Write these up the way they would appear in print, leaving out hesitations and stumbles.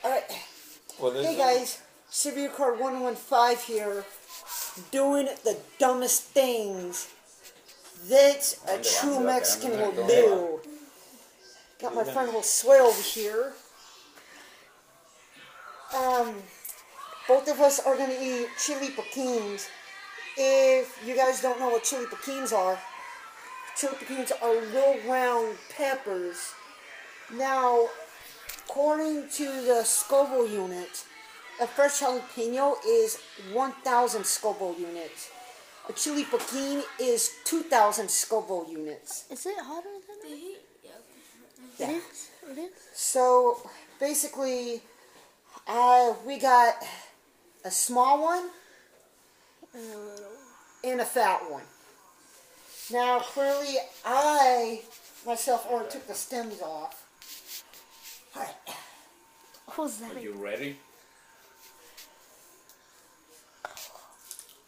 Alright. Hey guys, Severe Card 115 here, doing the dumbest things that a true Mexican will do. Got my friend Josue over here. Both of us are going to eat chili piquins. If you guys don't know what chili piquins are little round peppers. Now, according to the Scoville unit, a fresh jalapeno is 1,000 Scoville units. A chili piquin is 2,000 Scoville units. Is it hotter than the heat? Yeah. It is? It is? So, basically, we got a small one and a fat one. Now, clearly, I myself already took the stems off. Alright. Who's that? Are you ready?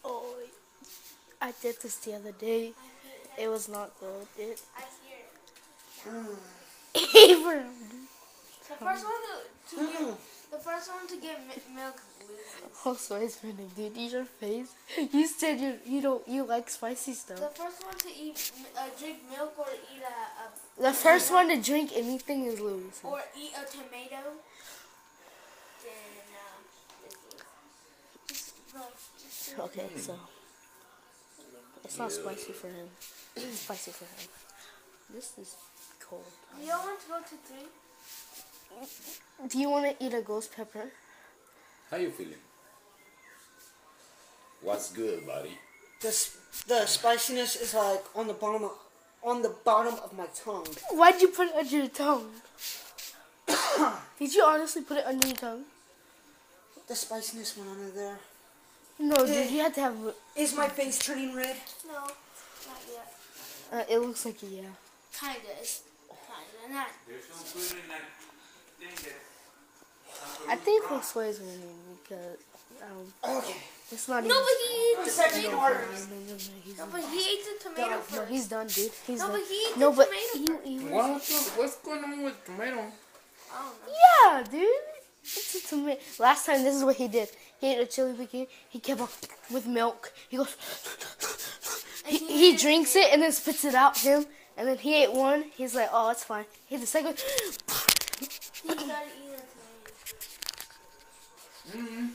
Oh, I did this the other day. It was not good. I hear it. The first one to get milk loses. Oh, so it's funny, dude. Eat your face. You said you like spicy stuff. The first one to eat drink milk or eat The first one to drink anything is lose. or eat a tomato. Then Okay, so it's not spicy for him. It's spicy for him. This is cold. you all want to go to 3? Do you want to eat a ghost pepper? How you feeling? What's good, buddy? The spiciness is like on the bottom of my tongue. Why'd you put it under your tongue? Did you honestly put it under your tongue? The spiciness went under there. No, dude, you had to have. Is my face turning red? no, not yet. It looks like it, yeah. Kinda. It's kinda not. There's no food in that thing I think Josue is winning because Okay. it's not No, even. but he ate the Second tomato order. first. He's No, but he ate the tomato no, first. he's done, dude. He's No, done. but he ate No, the but tomato he What's going on with tomato? I don't know. yeah, dude. It's a tomato. Last time, this is what he did. He ate a chili piquin. He kept on with milk. He goes. He drinks it and then spits it out him. And then he ate one. He's like, oh, it's fine. He ate the second. He started eating a tomato.